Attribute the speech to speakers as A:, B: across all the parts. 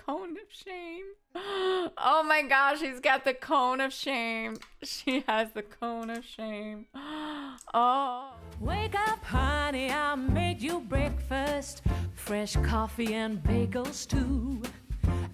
A: cone of shame. Oh my gosh, he's got the cone of shame. She has the cone of shame. Oh.
B: Wake up, honey, I made you breakfast. Fresh coffee and bagels too.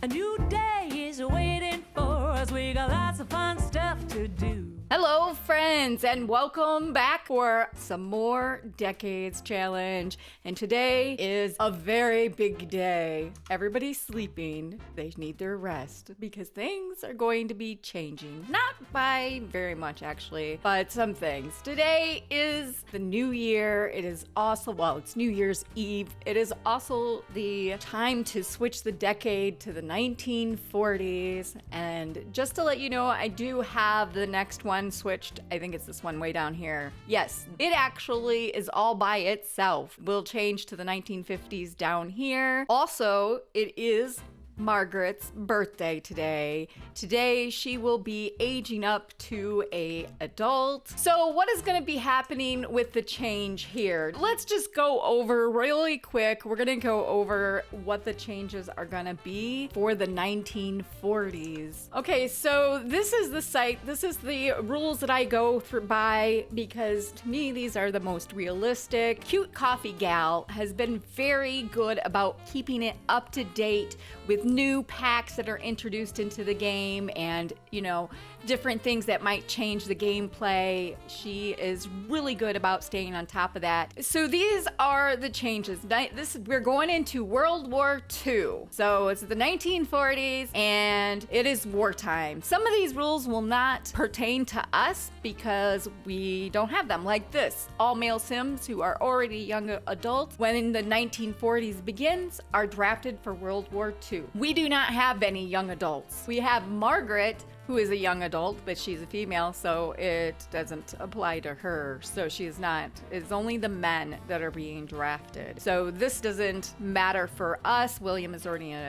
B: A new day is waiting for us. We got lots of fun stuff to do.
A: Hello, friends, and welcome back for some more Decades Challenge. And today is a very big day. Everybody's sleeping. They need their rest because things are going to be changing. Not by very much, actually, but some things. Today is the new year. It is also, well, it's New Year's Eve. It is also the time to switch the decade to the 1940s. And just to let you know, I do have the next one switched. I think it's this one way down here. Yes, it actually is all by itself. We'll change to the 1950s down here. Also, it is Margaret's birthday today. Today, she will be aging up to an adult. So what is going to be happening with the change here? Let's just go over really quick. We're going to go over what the changes are going to be for the 1940s. Okay, so this is the site. This is the rules that I go through by because to me, these are the most realistic. Cute Coffee Gal has been very good about keeping it up to date with new packs that are introduced into the game and, you know, different things that might change the gameplay. She is really good about staying on top of that. So these are the changes. We're going into World War II. So it's the 1940s and it is wartime. Some of these rules will not pertain to us because we don't have them, like this. All male Sims who are already young adults when the 1940s begins are drafted for World War II. We do not have any young adults. We have Margaret, who is a young adult, but she's a female, so it doesn't apply to her. So she's not. It's only the men that are being drafted. So this doesn't matter for us. William is already an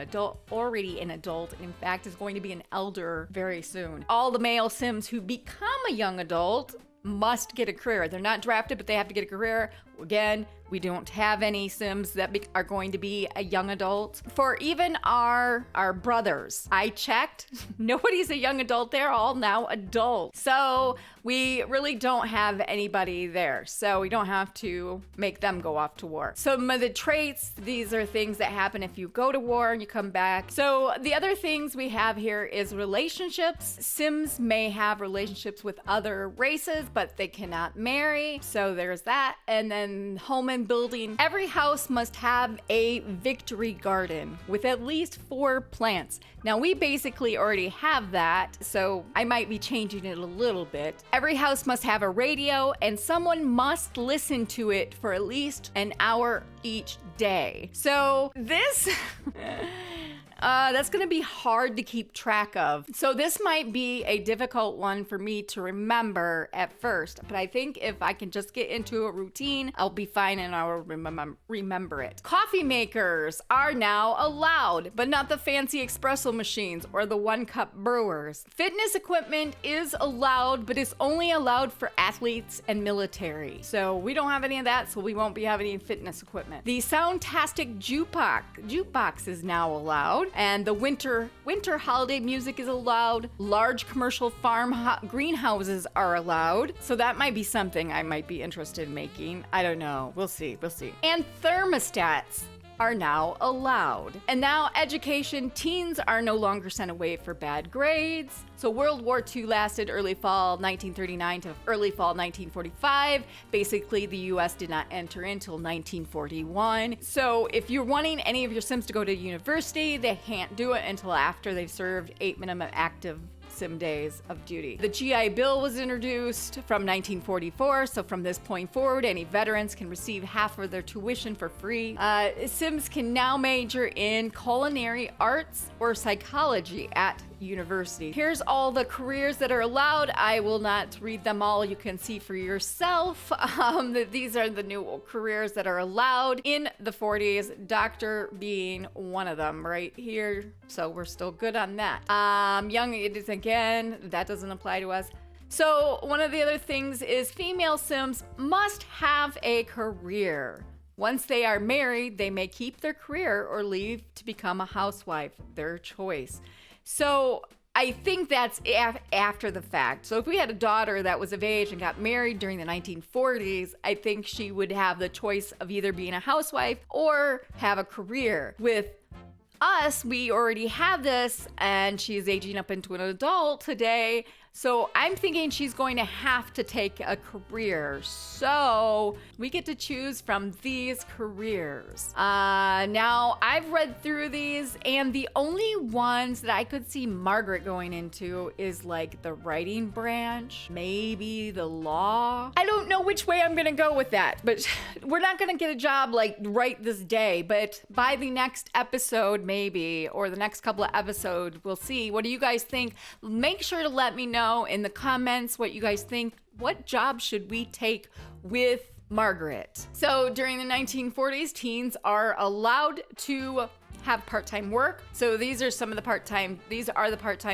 A: adult. In fact, is going to be an elder very soon. All the male Sims who become a young adult must get a career. They're not drafted, but they have to get a career. Again, we don't have any Sims that are going to be a young adult. For even our brothers, I checked. Nobody's a young adult. They're all now adults. So we really don't have anybody there. So we don't have to make them go off to war. Some of the traits, these are things that happen if you go to war and you come back. So the other things we have here is relationships. Sims may have relationships with other races, but they cannot marry. So there's that. And then home and building. Every house must have a victory garden with at least 4 plants. Now we basically already have that, so I might be changing it a little bit. Every house must have a radio and someone must listen to it for at least an hour each day. So this that's going to be hard to keep track of. So this might be a difficult one for me to remember at first, but I think if I can just get into a routine, I'll be fine and I'll remember it. Coffee makers are now allowed, but not the fancy espresso machines or the 1-cup brewers. Fitness equipment is allowed, but it's only allowed for athletes and military. So we don't have any of that, so we won't be having any fitness equipment. The Soundtastic jukebox is now allowed. And the winter holiday music is allowed. Large commercial farm greenhouses are allowed. So that might be something I might be interested in making. I don't know. We'll see. And thermostats are now allowed. And now education, teens are no longer sent away for bad grades. So World War II lasted early fall 1939 to early fall 1945. Basically, the US did not enter until 1941. So if you're wanting any of your Sims to go to university, they can't do it until after they've served 8 minimum active Sim days of duty. The GI Bill was introduced from 1944, so from this point forward, any veterans can receive half of their tuition for free. Sims can now major in culinary arts or psychology at university. Here's all the careers that are allowed. I will not read them all. You can see for yourself. These are the new careers that are allowed in the 40s, doctor being one of them right here. So we're still good on that. Young, it is again, that doesn't apply to us. So one of the other things is female Sims must have a career. Once they are married, they may keep their career or leave to become a housewife, their choice. So I think that's after the fact. So if we had a daughter that was of age and got married during the 1940s, I think she would have the choice of either being a housewife or have a career. With us, we already have this, and she's aging up into an adult today. So I'm thinking she's going to have to take a career. So we get to choose from these careers. Now, I've read through these, and the only ones that I could see Margaret going into is like the writing branch, maybe the law. I don't know which way I'm gonna go with that, but we're not gonna get a job like right this day, but by the next episode, maybe, or the next couple of episodes, we'll see. What do you guys think? Make sure to let me know in the comments what you guys think. What job should we take with Margaret? So during the 1940s, teens are allowed to have part-time work. So these are the part-time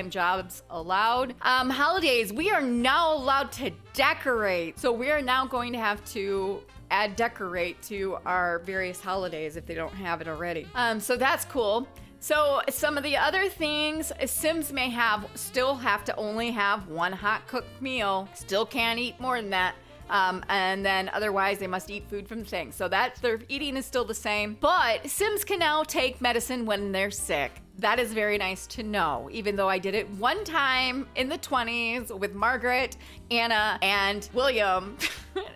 A: jobs allowed. Holidays, we are now allowed to decorate. So we are now going to have to add decorate to our various holidays if they don't have it already. So that's cool. So some of the other things, Sims may still have to only have one hot cooked meal, still can't eat more than that. And then otherwise they must eat food from things. So their eating is still the same, but Sims can now take medicine when they're sick. That is very nice to know, even though I did it one time in the 20s with Margaret, Anna, and William.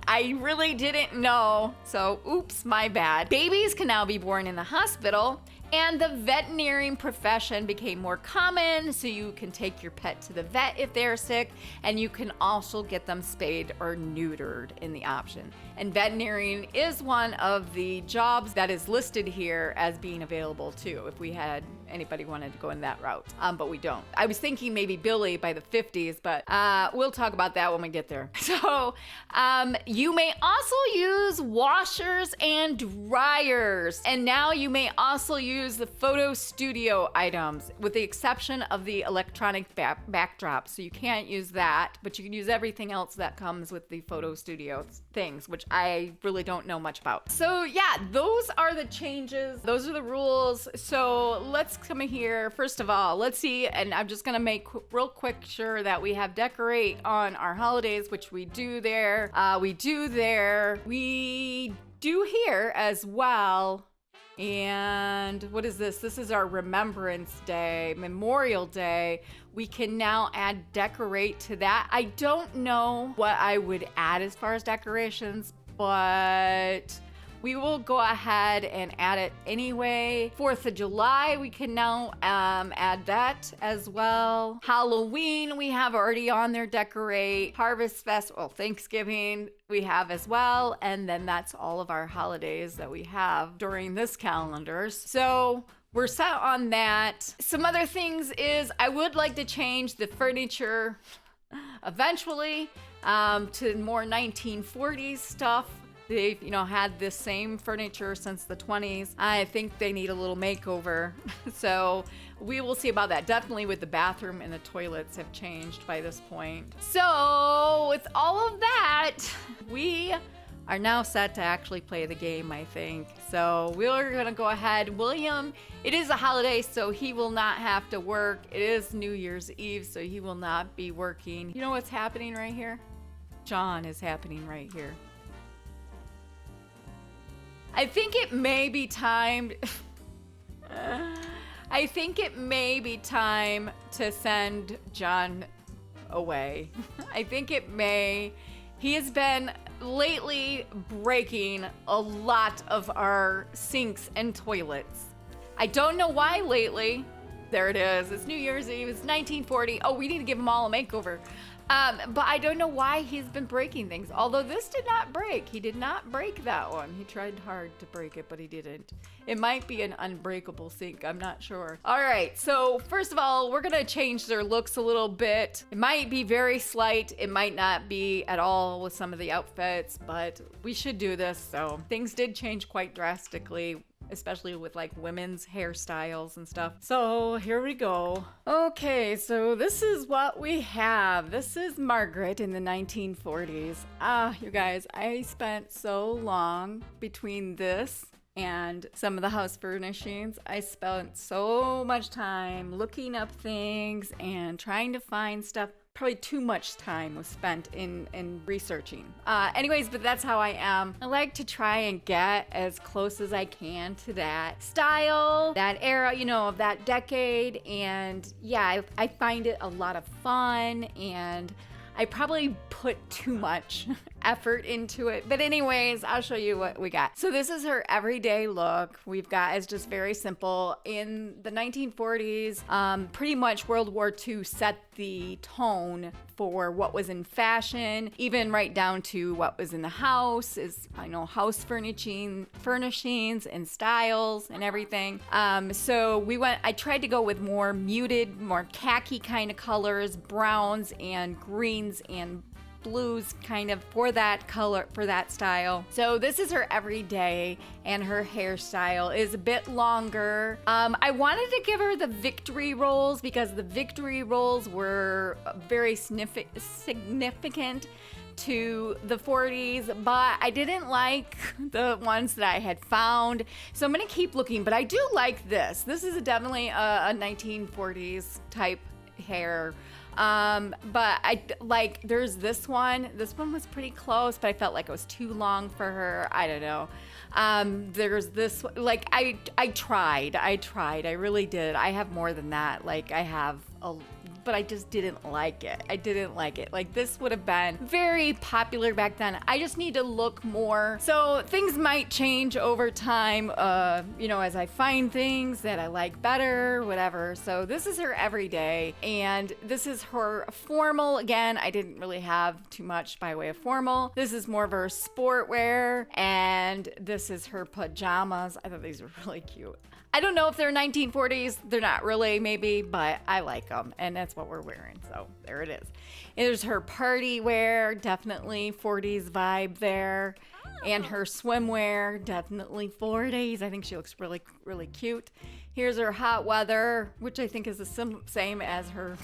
A: I really didn't know, so oops, my bad. Babies can now be born in the hospital, and the veterinarian profession became more common, so you can take your pet to the vet if they're sick, and you can also get them spayed or neutered in the option. And veterinarian is one of the jobs that is listed here as being available too, if we had anybody wanted to go in that route, but we don't. I was thinking maybe Billy by the 50s, but we'll talk about that when we get there. So you may also use washers and dryers, and now you may also use the photo studio items, with the exception of the electronic backdrop. So you can't use that, but you can use everything else that comes with the photo studio things, which I really don't know much about. So yeah, those are the changes. Those are the rules. So let's come in here. First of all, let's see, and I'm just gonna make real quick sure that we have decorate on our holidays, which we do there. We do here as well. And what is this? This is our Remembrance Day, Memorial Day. We can now add decorate to that. I don't know what I would add as far as decorations, but we will go ahead and add it anyway. 4th of July, we can now add that as well. Halloween, we have already on there, decorate. Harvest Festival, Thanksgiving, we have as well. And then that's all of our holidays that we have during this calendar. So we're set on that. Some other things is I would like to change the furniture eventually to more 1940s stuff. They've, had this same furniture since the 20s. I think they need a little makeover. So we will see about that. Definitely with the bathroom and the toilets have changed by this point. So with all of that, we are now set to actually play the game, I think. So we're gonna go ahead. William, it is a holiday, so he will not have to work. It is New Year's Eve, so he will not be working. You know what's happening right here? John is happening right here. I think it may be time. I think it may be time to send John away. I think it may. He has been lately breaking a lot of our sinks and toilets. I don't know why lately. There it is. It's New Year's Eve. It's 1940. Oh, we need to give them all a makeover. But I don't know why he's been breaking things. Although this did not break. He did not break that one. He tried hard to break it, but he didn't. It might be an unbreakable sink. I'm not sure. All right. So first of all, we're going to change their looks a little bit. It might be very slight. It might not be at all with some of the outfits, but we should do this. So things did change quite drastically especially with like women's hairstyles and stuff. So here we go. Okay, so this is what we have. This is Margaret in the 1940s. You guys, I spent so long between this and some of the house furnishings. I spent so much time looking up things and trying to find stuff. Probably too much time was spent in researching. Anyways, but that's how I am. I like to try and get as close as I can to that style, that era, you know, of that decade. And yeah, I find it a lot of fun, and I probably put too much effort into it. But anyways, I'll show you what we got. So this is her everyday look. We've got, it's just very simple. In the 1940s, pretty much World War II set the tone for what was in fashion, even right down to what was in the house, is, I know, house furnishings and styles and everything. So I tried to go with more muted, more khaki kind of colors, browns and greens and blues kind of for that color, for that style. So this is her everyday, and her hairstyle is a bit longer. I wanted to give her the victory rolls because the victory rolls were very significant to the 40s, but I didn't like the ones that I had found. So I'm gonna keep looking, but I do like this. This is definitely a 1940s type hair. But I like, there's this one was pretty close, but I felt like it was too long for her. I don't know. There's this, like, I tried, I really did. I have more than that. Like, I have but I just didn't like it. Like, this would have been very popular back then. I just need to look more. So things might change over time, you know, as I find things that I like better, whatever. So this is her everyday, and this is her formal. Again, I didn't really have too much by way of formal. This is more of her sport wear, and this is her pajamas. I thought these were really cute. I don't know if they're 1940s. They're not really, maybe, but I like them, and that's what we're wearing. So there it is. There's her party wear, definitely 40s vibe there. And her swimwear, definitely 40s. I think she looks really, really cute. Here's her hot weather, which I think is the same as her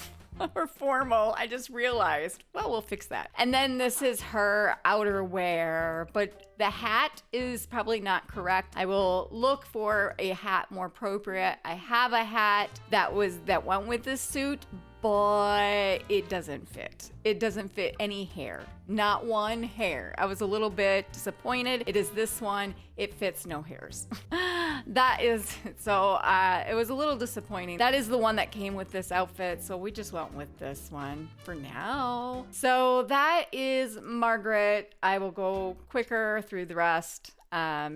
A: formal. I just realized. Well, we'll fix that. And then this is her outerwear, but the hat is probably not correct. I will look for a hat more appropriate. I have a hat that went with this suit, but it doesn't fit. It doesn't fit any hair. Not one hair. I was a little bit disappointed. It is this one. It fits no hairs. That is, so it was a little disappointing. That is the one that came with this outfit, so we just went with this one for now. So that is Margaret. I will go quicker through the rest.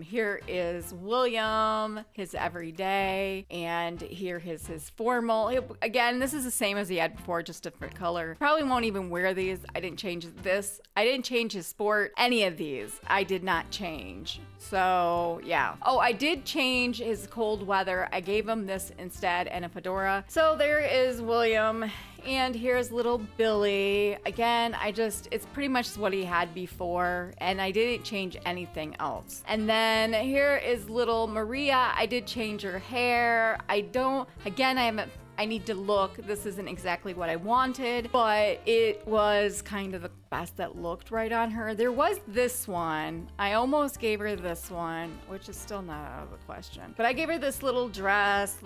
A: Here is William, his everyday, and here is his formal. Again, this is the same as he had before, just different color. Probably won't even wear these. I didn't change this. I didn't change his sport. Any of these, I did not change. So yeah. Oh, I did change his cold weather. I gave him this instead and a fedora. So there is William. And here's little Billy. Again, it's pretty much what he had before, and I didn't change anything else. And then here is little Maria. I did change her hair. I need to look. This isn't exactly what I wanted, but it was kind of the best that looked right on her. There was this one. I almost gave her this one, which is still not out of the question. But I gave her this little dress,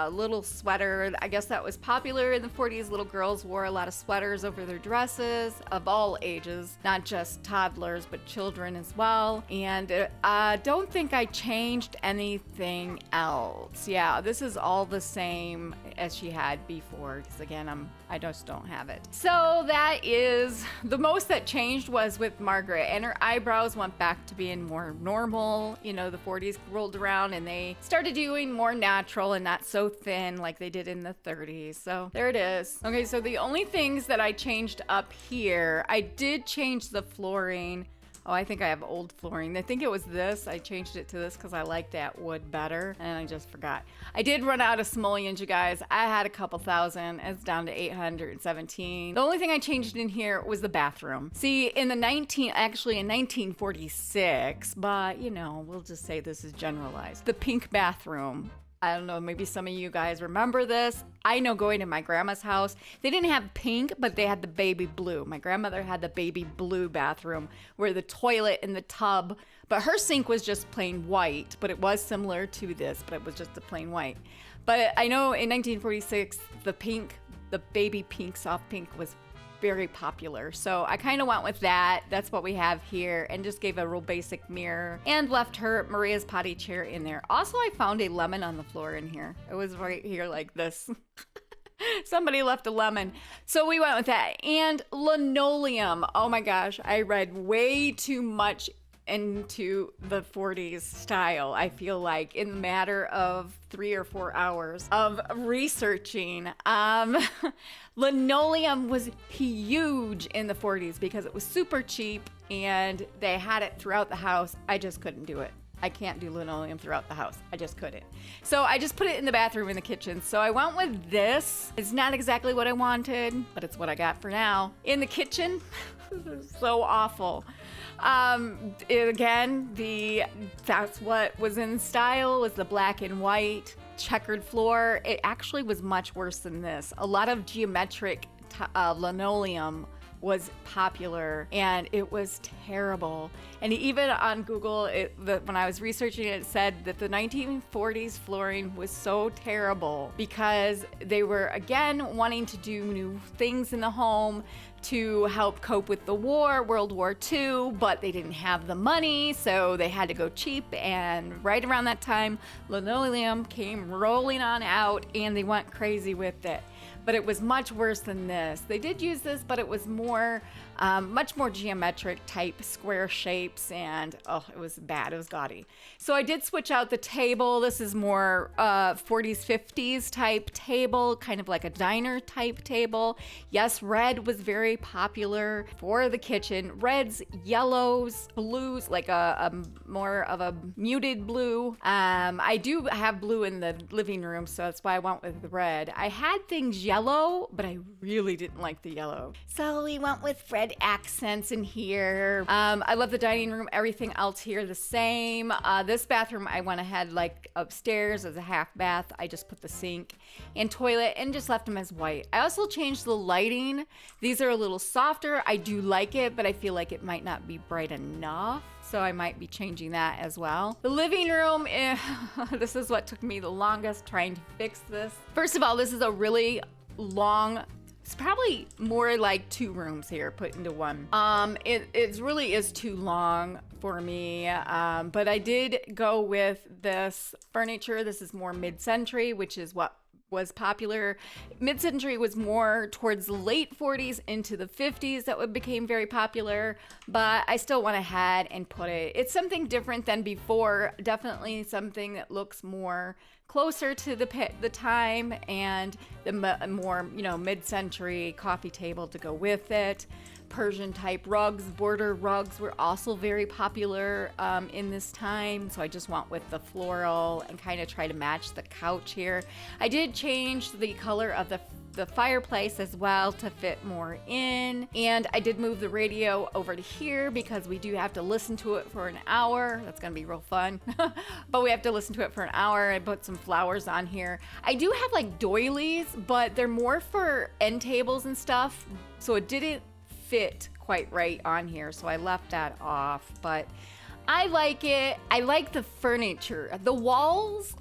A: little sweater. I guess that was popular in the 40s. Little girls wore a lot of sweaters over their dresses of all ages, not just toddlers, but children as well. And I don't think I changed anything else. Yeah, this is all the same as she had before, because again, I just don't have it. So that is the most that changed was with Margaret, and her eyebrows went back to being more normal. You know, the 40s rolled around and they started doing more natural and not so thin like they did in the 30s. So there it is. Okay, so the only things that I changed up here, I did change the flooring Oh, I think I have old flooring. I think it was this. I changed it to this because I like that wood better, and I just forgot. I did run out of simoleons, you guys. I had a couple thousand. It's down to 817. The only thing I changed in here was the bathroom. See, in 1946, but you know, we'll just say this is generalized. The pink bathroom. I don't know, maybe some of you guys remember this. I know going to my grandma's house, they didn't have pink, but they had the baby blue. My grandmother had the baby blue bathroom where the toilet and the tub, but her sink was just plain white, but it was similar to this, but it was just a plain white. But I know in 1946, the baby pink, soft pink was very popular. So I kind of went with that. That's what we have here, and just gave a real basic mirror and left her Maria's potty chair in there. Also, I found a lemon on the floor in here. It was right here like this. Somebody left a lemon. So we went with that. And linoleum. Oh my gosh, I read way too much into the 40s style, I feel like, in the matter of 3 or 4 hours of researching. Linoleum was huge in the 40s because it was super cheap and they had it throughout the house. I just couldn't do it. I can't do linoleum throughout the house. I just couldn't. So I just put it in the bathroom in the kitchen. So I went with this. It's not exactly what I wanted, but it's what I got for now. In the kitchen, so awful. Again, that's what was in style, was the black and white checkered floor. It actually was much worse than this. A lot of geometric linoleum was popular, and it was terrible. And even on Google, when I was researching it, it said that the 1940s flooring was so terrible because they were, again, wanting to do new things in the home to help cope with the war, World War II, but they didn't have the money, so they had to go cheap. And right around that time, linoleum came rolling on out, and they went crazy with it. But it was much worse than this. They did use this, but it was more, much more geometric type square shapes, and oh, it was bad. It was gaudy. So I did switch out the table. This is more 40s, 50s type table, kind of like a diner type table. Yes, red was very popular for the kitchen. Reds, yellows, blues, like a more of a muted blue. I do have blue in the living room, so that's why I went with the red. I had things yellow, but I really didn't like the yellow. So we went with red accents in here. I love the dining room. Everything else here the same. This bathroom, I went ahead like upstairs as a half bath. I just put the sink and toilet and just left them as white. I also changed the lighting. These are a little softer. I do like it, but I feel like it might not be bright enough. So I might be changing that as well. The living room, this is what took me the longest trying to fix this. First of all, this is a really long, it's probably more like 2 rooms here put into one. It really is too long for me, but I did go with this furniture. This is more mid-century, which is what was popular. Mid-century was more towards the late 40s into the 50s that became very popular, but I still went ahead and put it. It's something different than before, definitely something that looks more closer to the time, and the more, mid-century coffee table to go with it. Persian type rugs, border rugs were also very popular in this time. So I just went with the floral and kind of try to match the couch here. I did change the color of the fireplace as well to fit more in. And I did move the radio over to here because we do have to listen to it for an hour. That's gonna be real fun. But we have to listen to it for an hour. I put some flowers on here. I do have like doilies, but they're more for end tables and stuff. So it didn't fit quite right on here, so I left that off, but I like it. I like the furniture. The walls,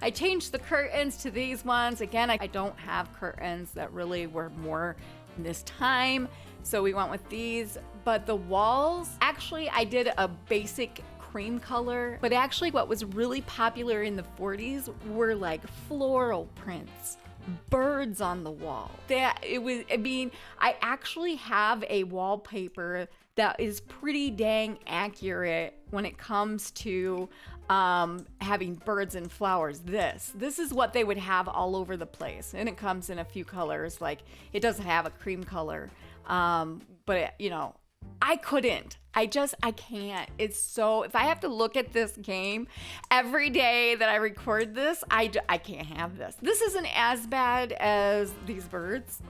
A: I changed the curtains to these ones. Again, I don't have curtains that really were more in this time, so we went with these. But the walls, actually, I did a basic cream color, but actually what was really popular in the 40s were like floral prints, birds on the wall. I actually have a wallpaper that is pretty dang accurate when it comes to having birds and flowers. This is what they would have all over the place, and it comes in a few colors. Like, it doesn't have a cream color, but I couldn't. I can't. It's so, if I have to look at this game every day that I record this, I can't have this. This isn't as bad as these birds.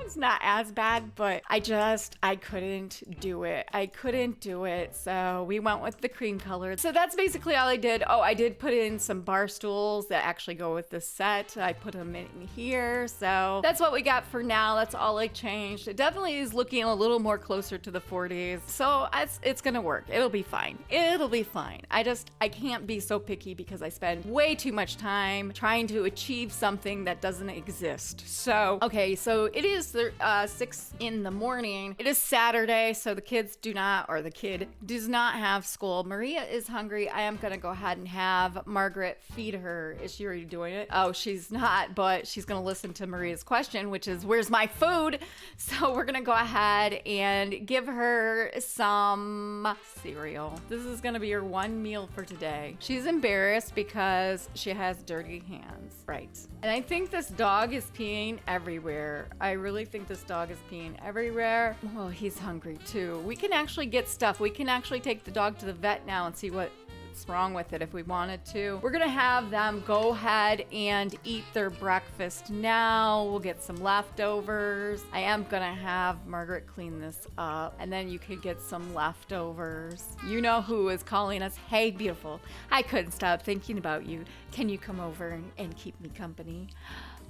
A: It's not as bad, but I couldn't do it. I couldn't do it. So we went with the cream color. So that's basically all I did. Oh, I did put in some bar stools that actually go with the set. I put them in here. So that's what we got for now. That's all I changed. It definitely is looking a little more closer to the 40s. So it's going to work. It'll be fine. It'll be fine. I can't be so picky because I spend way too much time trying to achieve something that doesn't exist. So, okay, so it is 6 in the morning. It is Saturday, so the kid does not have school. Maria is hungry. I am gonna go ahead and have Margaret feed her. Is she already doing it? Oh, she's not, but she's gonna listen to Maria's question, which is, where's my food? So we're gonna go ahead and give her some cereal. This is gonna be her one meal for today. She's embarrassed because she has dirty hands. Right. And I think this dog is peeing everywhere. I really think this dog is peeing everywhere. Well, he's hungry too. We can actually get stuff. We can actually take the dog to the vet now and see what's wrong with it if we wanted to. We're gonna have them go ahead and eat their breakfast now. We'll get some leftovers. I am gonna have Margaret clean this up, and then you could get some leftovers. You know who is calling us. Hey, beautiful. I couldn't stop thinking about you. Can you come over and keep me company?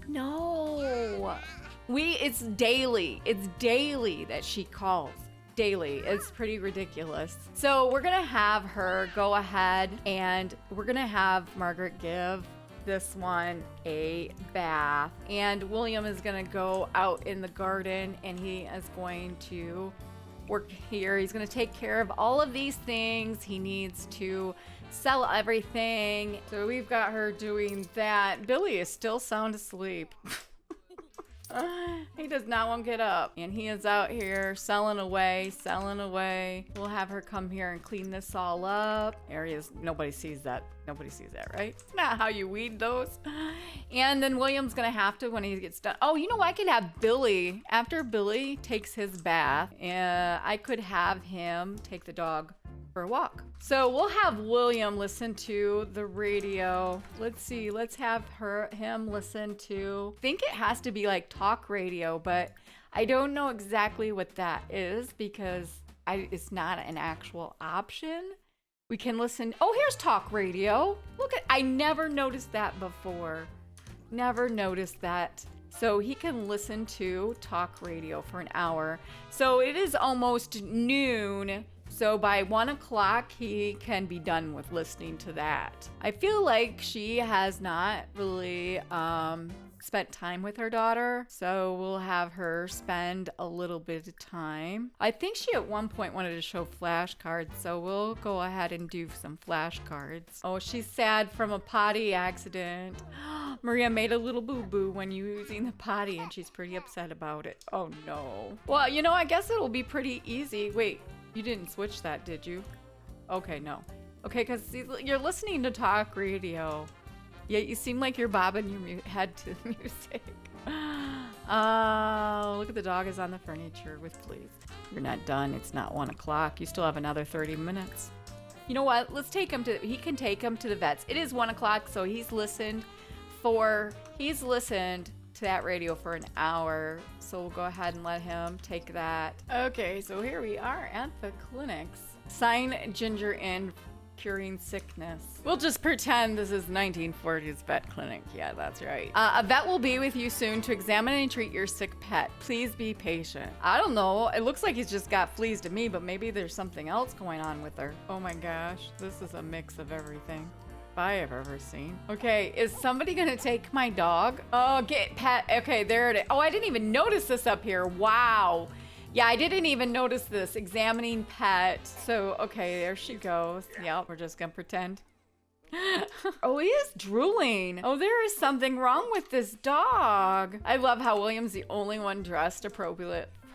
A: No. It's daily. It's daily that she calls. Daily. It's pretty ridiculous. So we're gonna have her go ahead and we're gonna have Margaret give this one a bath. And William is gonna go out in the garden and he is going to work here. He's gonna take care of all of these things. He needs to sell everything. So we've got her doing that. Billy is still sound asleep. He does not want to get up, and he is out here selling away. We'll have her come here and clean this all up. Areas, nobody sees that, right? It's not how you weed those. And then William's gonna have to, when he gets done, oh, you know, I could have Billy, after Billy takes his bath, I could have him take the dog for a walk. So we'll have William listen to the radio. Let's see, let's have him listen to, I think it has to be like talk radio, but I don't know exactly what that is because it's not an actual option. We can listen. Oh, here's talk radio. I never noticed that before. Never noticed that. So he can listen to talk radio for an hour. So it is almost noon. So by 1 o'clock, he can be done with listening to that. I feel like she has not really spent time with her daughter. So we'll have her spend a little bit of time. I think she at one point wanted to show flashcards. So we'll go ahead and do some flashcards. Oh, she's sad from a potty accident. Maria made a little boo-boo when using the potty and she's pretty upset about it. Oh no. Well, you know, I guess it'll be pretty easy. Wait. You didn't switch that, did you? Okay, no. Okay, because you're listening to talk radio. Yet you seem like you're bobbing your head to the music. Oh, look at the dog is on the furniture with fleas. You're not done. It's not 1 o'clock. You still have another 30 minutes. You know what? Let's take him he can take him to the vets. It is 1 o'clock, so he's listened to that radio for an hour. So we'll go ahead and let him take that. Okay, so here we are at the clinics. Sign Ginger in curing sickness. We'll just pretend this is 1940s vet clinic. Yeah, that's right. A vet will be with you soon to examine and treat your sick pet. Please be patient. I don't know. It looks like he's just got fleas to me, but maybe there's something else going on with her. Oh my gosh, this is a mix of everything I have ever seen. Okay, is somebody gonna take my dog? Oh, get pet. Okay, there it is. Oh, I didn't even notice this up here. Wow. Yeah, I didn't even notice this. Examining pet. So, okay, there she goes. Yep, we're just gonna pretend. Oh, he is drooling. Oh, there is something wrong with this dog. I love how William's the only one dressed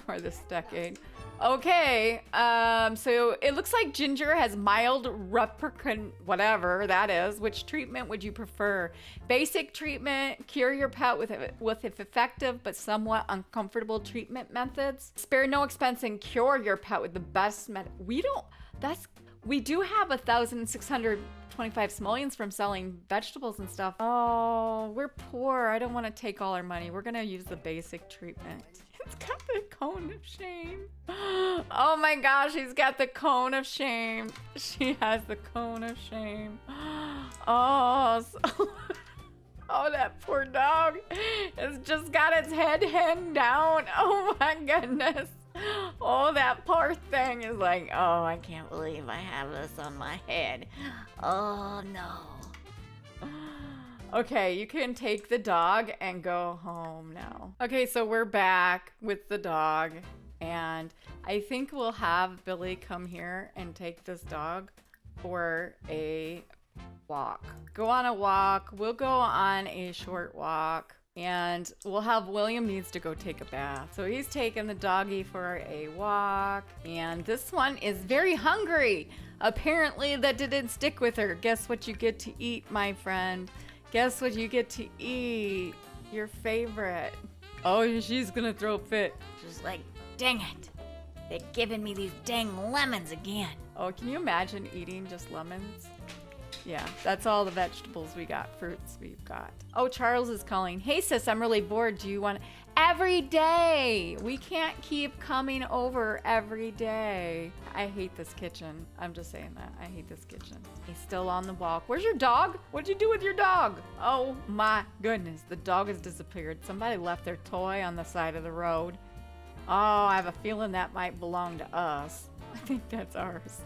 A: for this decade. Okay, so it looks like Ginger has mild replicant, whatever that is. Which treatment would you prefer? Basic treatment, cure your pet with effective but somewhat uncomfortable treatment methods. Spare no expense and cure your pet with the best method. We do have 1,625 simoleons from selling vegetables and stuff. Oh, we're poor. I don't want to take all our money. We're gonna use the basic treatment. It's got the cone of shame. Oh my gosh, he's got the cone of shame. She has the cone of shame. Oh, oh, that poor dog. It's just got its head hanging down. Oh my goodness. Oh, that poor thing is like, oh, I can't believe I have this on my head. Oh no. Okay, you can take the dog and go home now. Okay, so we're back with the dog, and I think we'll have Billy come here and take this dog for a walk. Go on a walk. We'll go on a short walk, and we'll have William needs to go take a bath. So he's taking the doggy for a walk, and this one is very hungry. Apparently that didn't stick with her. Guess what you get to eat, my friend? Guess what you get to eat? Your favorite. Oh, she's gonna throw a fit.
C: She's like, dang it. They're giving me these dang lemons again.
A: Oh, can you imagine eating just lemons? Yeah, that's all the vegetables we got, fruits we've got. Oh, Charles is calling. Hey sis, I'm really bored. Do you want every day? We can't keep coming over every day. I hate this kitchen. I'm just saying that. I hate this kitchen. He's still on the walk. Where's your dog? What'd you do with your dog? Oh my goodness, the dog has disappeared. Somebody left their toy on the side of the road. Oh, I have a feeling that might belong to us. I think that's ours.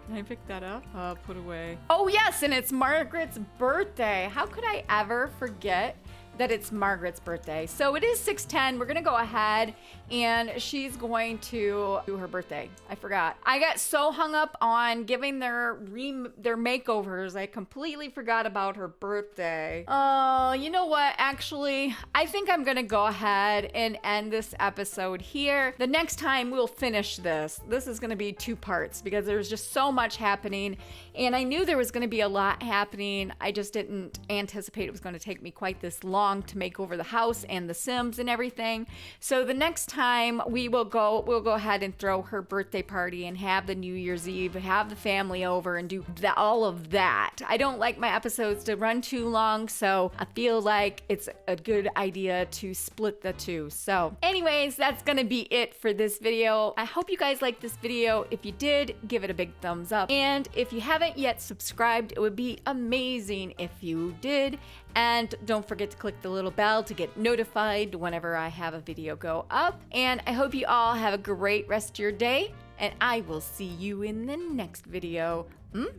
A: Can I pick that up? Put away. Oh yes, and it's Margaret's birthday. How could I ever forget that it's Margaret's birthday? So it is 6:10. We're gonna go ahead and she's going to do her birthday. I forgot. I got so hung up on giving their makeovers, I completely forgot about her birthday. You know what? Actually, I think I'm gonna go ahead and end this episode here. The next time we'll finish this. This is gonna be 2 parts because there's just so much happening, and I knew there was gonna be a lot happening. I just didn't anticipate it was gonna take me quite this long to make over the house and the Sims and everything. So the next time we'll go ahead and throw her birthday party and have the New Year's Eve, have the family over and do all of that. I don't like my episodes to run too long, so I feel like it's a good idea to split the 2. So anyways, that's gonna be it for this video. I hope you guys liked this video. If you did, give it a big thumbs up. And if you haven't yet subscribed, it would be amazing if you did. And don't forget to click the little bell to get notified whenever I have a video go up. And I hope you all have a great rest of your day, and I will see you in the next video.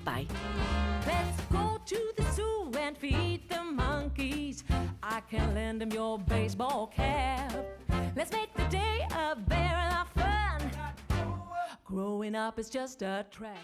A: Bye.
B: Let's go to the zoo and feed the monkeys. I can lend them your baseball cap. Let's make the day a very lot of fun. Growing up is just a trap.